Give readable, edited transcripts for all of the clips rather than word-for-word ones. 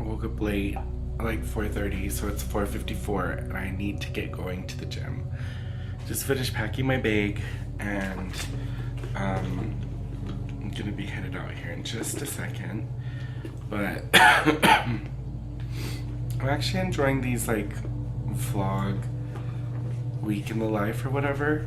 woke up late, like 4:30, so it's 4:54, and I need to get going to the gym. Just finished packing my bag, and I'm gonna be headed out here in just a second. But I'm actually enjoying these like vlog week in the life or whatever.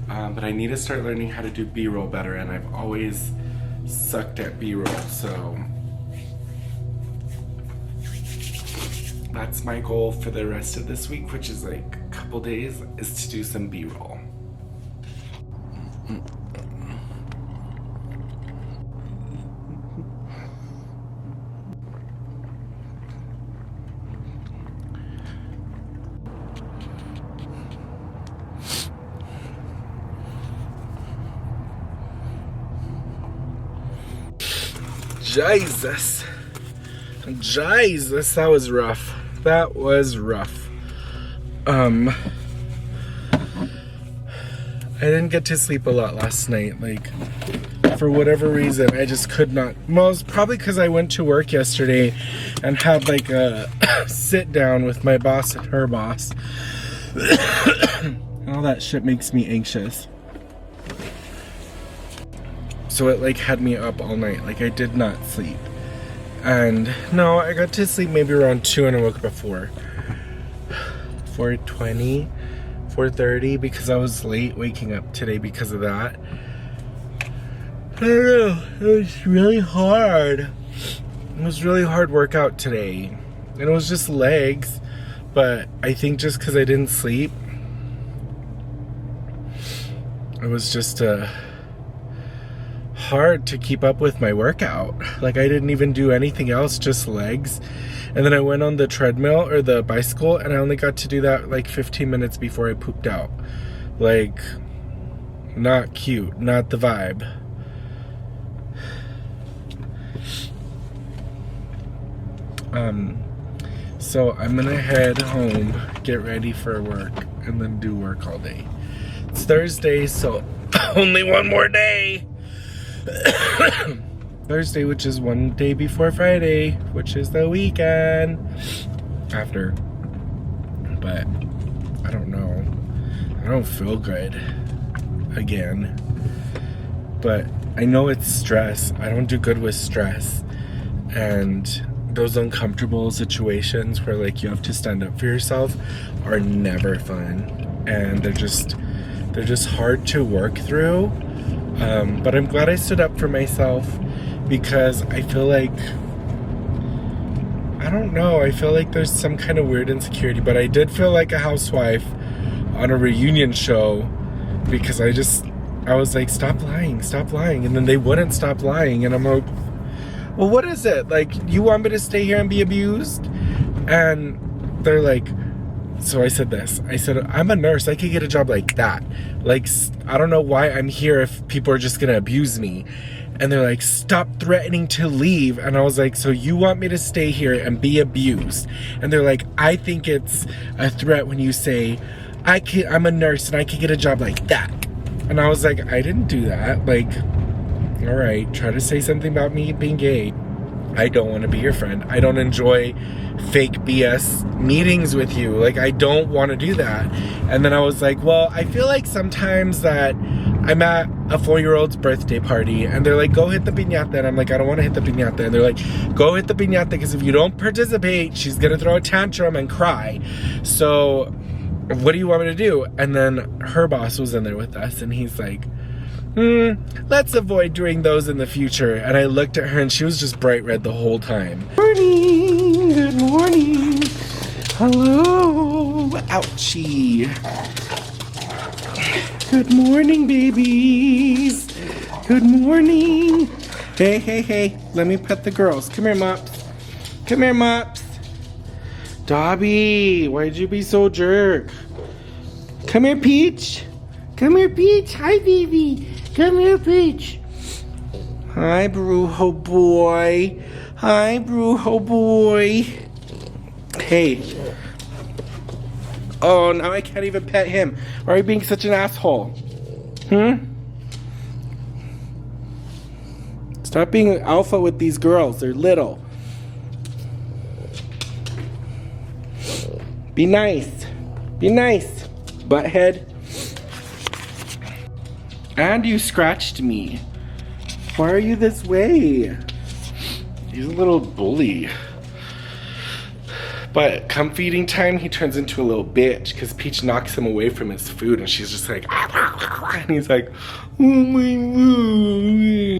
But I need to start learning how to do B-roll better, and I've always sucked at B-roll, so that's my goal for the rest of this week, which is like a couple days, is to do some B-roll. Jesus, that was rough. That was rough. I didn't get to sleep a lot last night. Like, for whatever reason, I just could not. Most probably because I went to work yesterday and had like a sit down with my boss and her boss. All that shit makes me anxious. So it like had me up all night. Like I did not sleep. And no, I got to sleep maybe around 2 and I woke up at 4. 4:20, 4:30, because I was late waking up today because of that. I don't know, it was really hard. It was really hard workout today. And it was just legs, but I think just because I didn't sleep, it was just hard to keep up with my workout. Like I didn't even do anything else, just legs. And then I went on the treadmill or the bicycle, and I only got to do that like 15 minutes before I pooped out. Like, not cute, not the vibe. So I'm gonna head home, get ready for work, and then do work all day. It's Thursday, so only one more day. Thursday, which is one day before Friday, which is the weekend after. But I don't know, I don't feel good again, but I know it's stress. I don't do good with stress, and those uncomfortable situations where like you have to stand up for yourself are never fun, and they're just hard to work through. But I'm glad I stood up for myself, because I feel like, I don't know, I feel like there's some kind of weird insecurity, but I did feel like a housewife on a reunion show, because I was like, stop lying, and then they wouldn't stop lying, and I'm like, well, what is it? Like, you want me to stay here and be abused? And they're like, so I said this. I said, I'm a nurse. I could get a job like that. Like, I don't know why I'm here if people are just gonna abuse me. And they're like, stop threatening to leave. And I was like, so you want me to stay here and be abused? And they're like, I think it's a threat when you say, I'm a nurse and I could get a job like that. And I was like, I didn't do that. Like, all right, try to say something about me being gay. I don't want to be your friend. I don't enjoy fake BS meetings with you. Like, I don't want to do that. And then I was like, well, I feel like sometimes that I'm at a 4-year-old's birthday party and they're like, go hit the piñata. And I'm like, I don't want to hit the piñata. And they're like, go hit the piñata, because if you don't participate, she's going to throw a tantrum and cry. So what do you want me to do? And then her boss was in there with us, and he's like, let's avoid doing those in the future. And I looked at her and she was just bright red the whole time. Morning, good morning. Hello, ouchie. Good morning, babies. Good morning. Hey, let me pet the girls. Come here, Mops. Come here, Mops. Dobby, why'd you be so jerk? Come here, Peach. Come here, Peach. Hi, baby. Come here, Peach. Hi, Brujo boy. Hi, Brujo boy. Hey. Oh, now I can't even pet him. Why are you being such an asshole? Stop being an alpha with these girls. They're little. Be nice. Be nice, butthead. And you scratched me. Why are you this way? He's a little bully. But come feeding time, he turns into a little bitch because Peach knocks him away from his food and she's just like, and he's like, oh my food.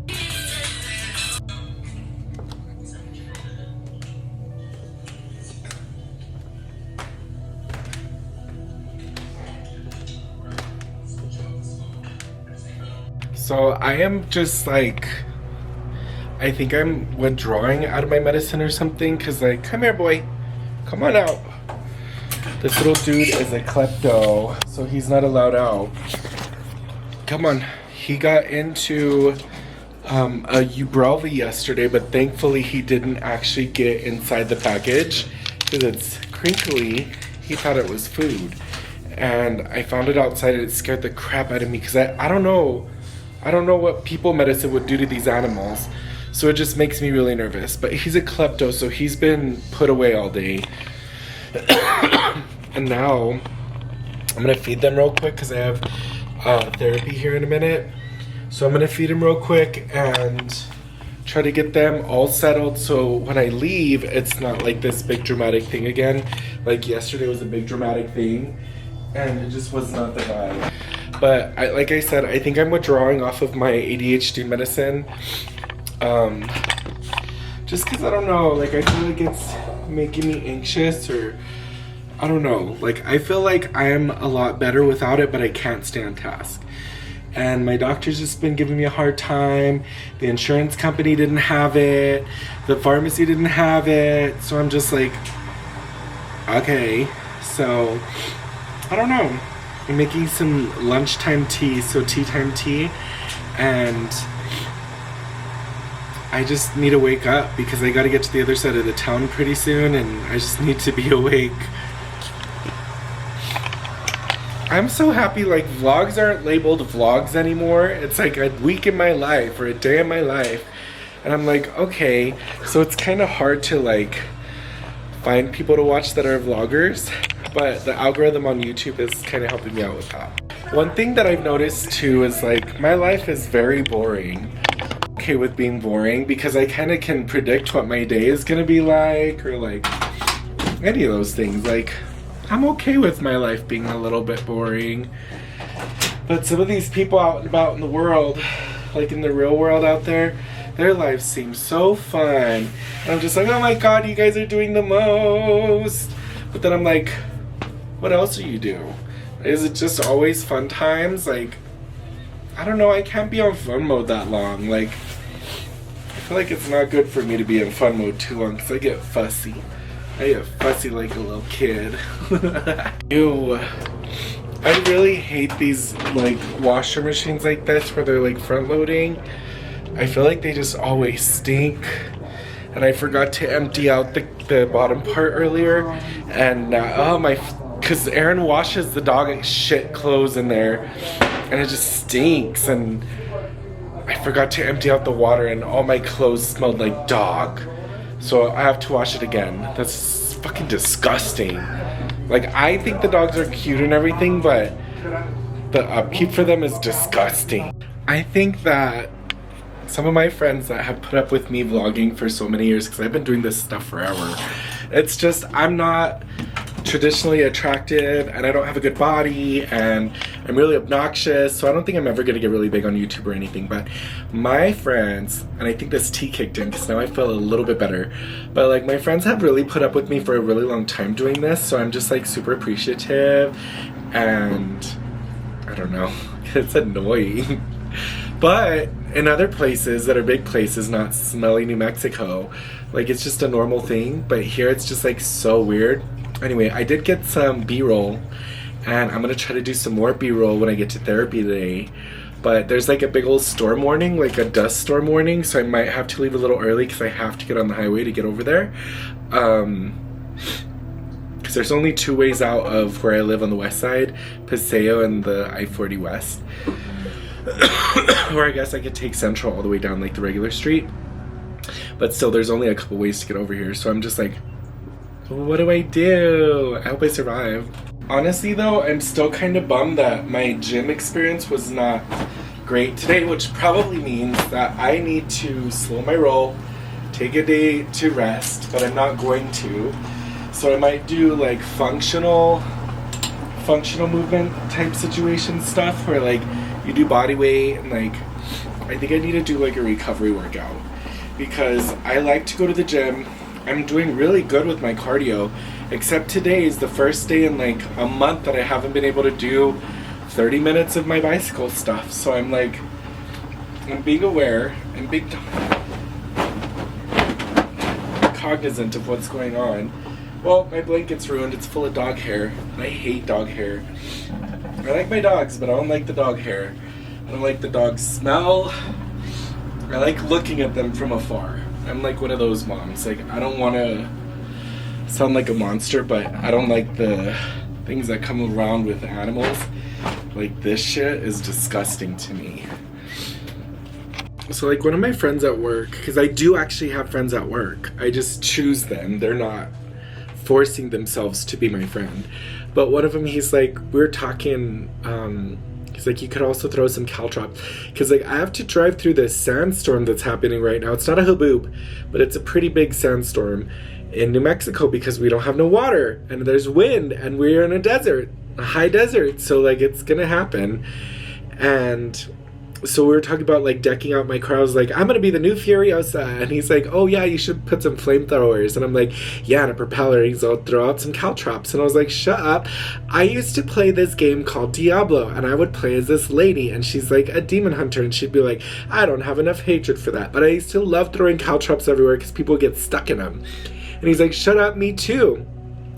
So I am just like, I think I'm withdrawing out of my medicine or something because like, come here boy, come on out. This little dude is a klepto, so he's not allowed out. Come on. He got into a Ubrelvy yesterday, but thankfully he didn't actually get inside the package because it's crinkly. He thought it was food. And I found it outside and it scared the crap out of me because I don't know. I don't know what people medicine would do to these animals. So it just makes me really nervous. But he's a klepto, so he's been put away all day. And now I'm gonna feed them real quick because I have therapy here in a minute. So I'm gonna feed them real quick and try to get them all settled so when I leave, it's not like this big dramatic thing again. Like yesterday was a big dramatic thing and it just was not the vibe. But like I said, I think I'm withdrawing off of my ADHD medicine. Just because I don't know, like I feel like it's making me anxious or I don't know. Like I feel like I am a lot better without it, but I can't stand task. And my doctor's just been giving me a hard time. The insurance company didn't have it. The pharmacy didn't have it. So I'm just like, okay. So I don't know. I'm making some lunchtime tea, so tea time tea, and I just need to wake up because I gotta get to the other side of the town pretty soon and I just need to be awake. I'm so happy like vlogs aren't labeled vlogs anymore. It's like a week in my life or a day in my life. And I'm like, okay, so it's kind of hard to like find people to watch that are vloggers. But the algorithm on YouTube is kind of helping me out with that. One thing that I've noticed too is like my life is very boring. Okay with being boring because I kind of can predict what my day is gonna be like or like any of those things. Like I'm okay with my life being a little bit boring. But some of these people out and about in the world, like in the real world out there, their lives seem so fun. And I'm just like, oh my god, you guys are doing the most. But then I'm like, what else do you do? Is it just always fun times? Like, I don't know, I can't be on fun mode that long. Like, I feel like it's not good for me to be in fun mode too long because I get fussy. I get fussy like a little kid. Ew. I really hate these like washer machines like this where they're like front loading. I feel like they just always stink. And I forgot to empty out the bottom part earlier. And oh my... Because Aaron washes the dog shit clothes in there and it just stinks and I forgot to empty out the water and all my clothes smelled like dog. So I have to wash it again. That's fucking disgusting. Like I think the dogs are cute and everything, but the upkeep for them is disgusting. I think that some of my friends that have put up with me vlogging for so many years, because I've been doing this stuff forever, it's just I'm not traditionally attractive and I don't have a good body and I'm really obnoxious, so I don't think I'm ever gonna get really big on YouTube or anything. But my friends, and I think this tea kicked in because now I feel a little bit better, but like my friends have really put up with me for a really long time doing this, so I'm just like super appreciative and I don't know, it's annoying. But in other places that are big places, not smelly New Mexico, like it's just a normal thing, but here it's just like so weird. Anyway, I did get some B-roll and I'm gonna try to do some more B-roll when I get to therapy today. But there's like a big old storm warning, like a dust storm warning, so I might have to leave a little early because I have to get on the highway to get over there. Because there's only two ways out of where I live on the west side, Paseo and the I-40 West. Or I guess I could take Central all the way down like the regular street. But still, there's only a couple ways to get over here, so I'm just like, What do I do? I hope I survive. Honestly though, I'm still kind of bummed that my gym experience was not great today, which probably means that I need to slow my roll, take a day to rest, but I'm not going to. So I might do like functional movement type situation stuff where like you do body weight and like I think I need to do like a recovery workout because I like to go to the gym. I'm doing really good with my cardio, except today is the first day in like a month that I haven't been able to do 30 minutes of my bicycle stuff. So I'm like, I'm being aware and being cognizant of what's going on. Well, my blanket's ruined. It's full of dog hair. And I hate dog hair. I like my dogs, but I don't like the dog hair. I don't like the dog smell. I like looking at them from afar. I'm like one of those moms. Like, I don't want to sound like a monster, but I don't like the things that come around with animals. Like, this shit is disgusting to me. So, like, one of my friends at work, because I do actually have friends at work. I just choose them. They're not forcing themselves to be my friend. But one of them, he's like, we're talking, he's like, you could also throw some caltrops. Because, like, I have to drive through this sandstorm that's happening right now. It's not a haboob, but it's a pretty big sandstorm in New Mexico because we don't have no water. And there's wind, and we're in a desert, a high desert. So, like, it's going to happen. And so we were talking about, like, decking out my car. I was like, I'm going to be the new Furiosa. And he's like, oh, yeah, you should put some flamethrowers. And I'm like, yeah, and a propeller. He's like, I'll throw out some caltrops. And I was like, shut up. I used to play this game called Diablo, and I would play as this lady, and she's like a demon hunter, and she'd be like, I don't have enough hatred for that. But I used to love throwing caltrops everywhere because people get stuck in them. And he's like, shut up, me too.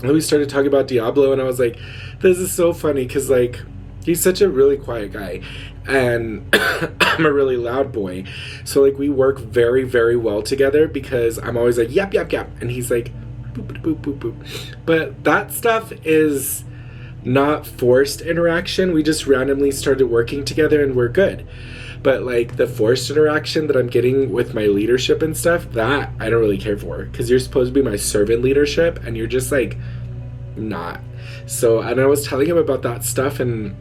And we started talking about Diablo, and I was like, this is so funny because, like, he's such a really quiet guy. And I'm a really loud boy. So, like, we work very, very well together because I'm always like, yap, yap, yap. And he's like, boop, boop, boop, boop. But that stuff is not forced interaction. We just randomly started working together and we're good. But, like, the forced interaction that I'm getting with my leadership and stuff, that I don't really care for. Because you're supposed to be my servant leadership and you're just, like, not. So, and I was telling him about that stuff and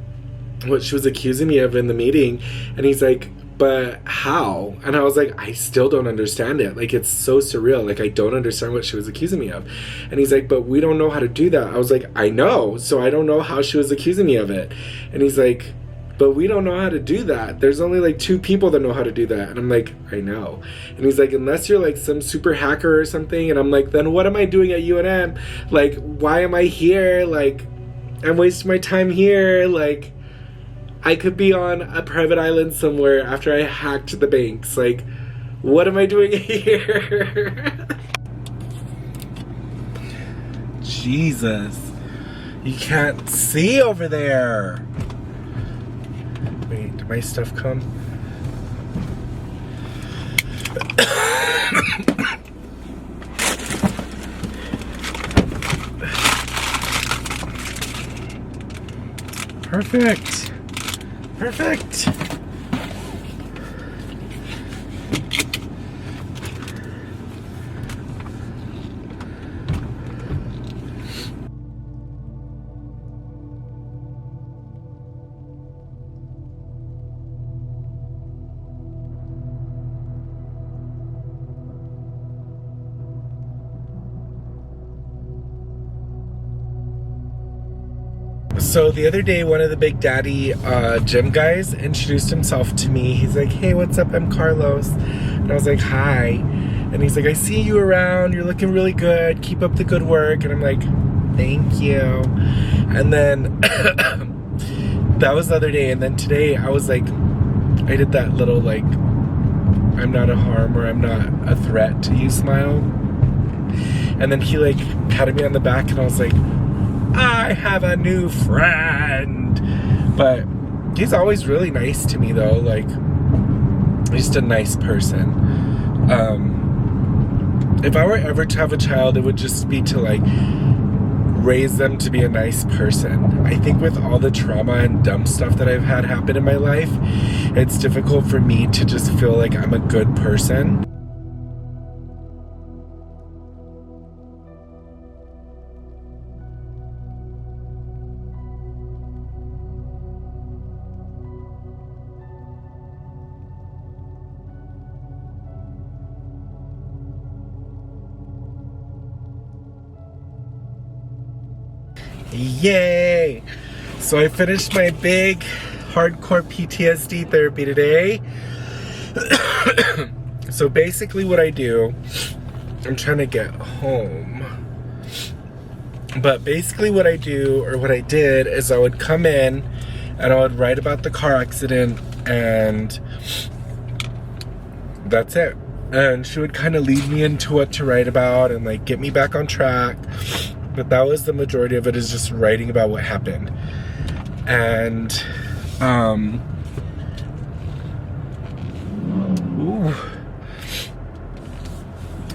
what she was accusing me of in the meeting, and he's like, but how? And I was like, I still don't understand it. Like, it's so surreal. Like, I don't understand what she was accusing me of. And he's like, but we don't know how to do that. I was like, I know, so I don't know how she was accusing me of it. And he's like, but we don't know how to do that. There's only like 2 people that know how to do that. And I'm like, I know. And he's like, unless you're like some super hacker or something. And I'm like, then what am I doing at UNM? Like, why am I here? Like, I'm wasting my time here. Like, I could be on a private island somewhere after I hacked the banks. Like, what am I doing here? Jesus. You can't see over there. Wait, did my stuff come? Perfect. Perfect. So the other day, one of the Big Daddy gym guys introduced himself to me. He's like, hey, what's up? I'm Carlos. And I was like, hi. And he's like, I see you around. You're looking really good. Keep up the good work. And I'm like, thank you. And then that was the other day. And then today I was like, I did that little like, I'm not a harm or I'm not a threat to you smile. And then he like patted me on the back and I was like, I have a new friend. But he's always really nice to me though, like just a nice person. If I were ever to have a child, it would just be to like raise them to be a nice person. I think with all the trauma and dumb stuff that I've had happen in my life, it's difficult for me to just feel like I'm a good person. Yay! So I finished my big hardcore PTSD therapy today. So basically what I do, I'm trying to get home. But basically what I do, or what I did, is I would come in and I would write about the car accident, and that's it. And she would kind of lead me into what to write about and like get me back on track. But that was the majority of it, is just writing about what happened. And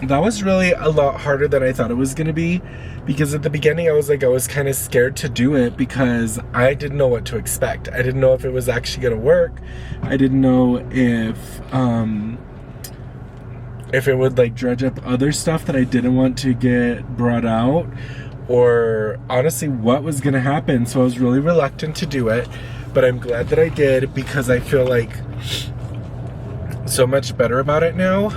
that was really a lot harder than I thought it was gonna be, because at the beginning I was kind of scared to do it because I didn't know what to expect. I didn't know if it was actually gonna work. I didn't know if it would like dredge up other stuff that I didn't want to get brought out, or honestly what was gonna happen. So I was really reluctant to do it, but I'm glad that I did, because I feel like so much better about it now,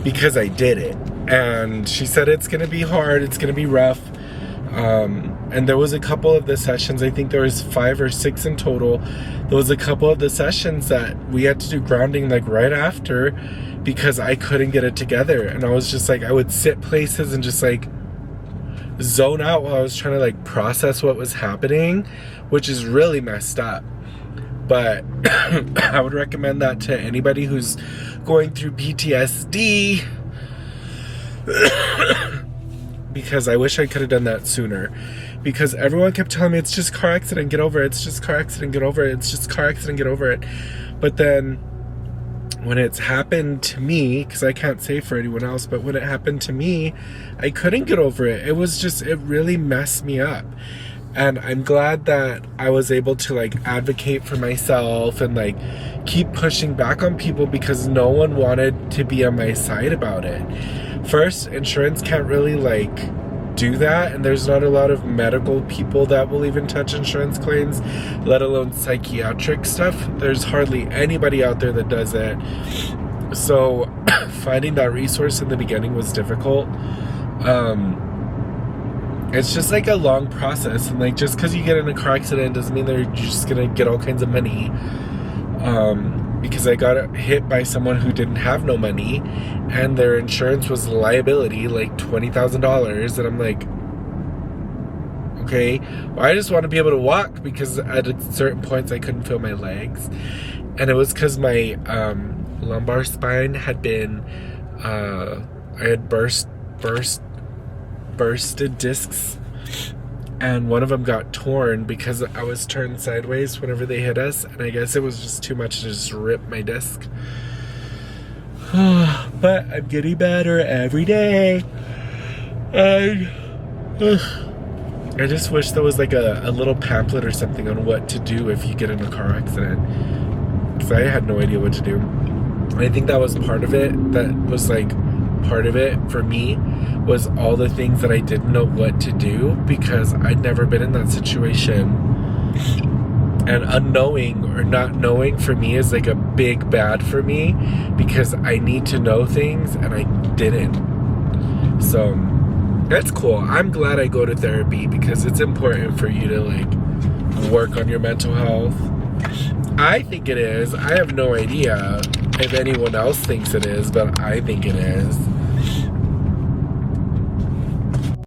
because I did it. And she said it's gonna be hard, it's gonna be rough, and there was a couple of the sessions, I think there was 5 or 6 in total. There was a couple of the sessions that we had to do grounding like right after, because I couldn't get it together. And I was just like, I would sit places and just like zone out while I was trying to like process what was happening, which is really messed up. But I would recommend that to anybody who's going through PTSD, because I wish I could have done that sooner, because everyone kept telling me it's just car accident, get over it, it's just car accident, get over it, it's just car accident, get over it. But then when it's happened to me, because I can't say for anyone else, but when it happened to me, I couldn't get over it. It really messed me up. And I'm glad that I was able to like advocate for myself and like keep pushing back on people, because no one wanted to be on my side about it. First, insurance can't really like do that, and there's not a lot of medical people that will even touch insurance claims, let alone psychiatric stuff. There's hardly anybody out there that does it. So finding that resource in the beginning was difficult. It's just like a long process, and like just because you get in a car accident doesn't mean that you're just gonna get all kinds of money. Because I got hit by someone who didn't have no money, and their insurance was liability, like $20,000, and I'm like, okay, well, I just want to be able to walk, because at certain points I couldn't feel my legs, and it was because my lumbar spine had been, I had bursted discs, and one of them got torn because I was turned sideways whenever they hit us, and I guess it was just too much to just rip my disc. But I'm getting better every day. I just wish there was like a little pamphlet or something on what to do if you get in a car accident, because I had no idea what to do. And I think that was part of it. That was like part of it for me, was all the things that I didn't know what to do, because I'd never been in that situation. And unknowing or not knowing for me is like a big bad for me, because I need to know things and I didn't. So that's cool. I'm glad I go to therapy, because it's important for you to like work on your mental health. I think it is. I have no idea if anyone else thinks it is, but I think it is.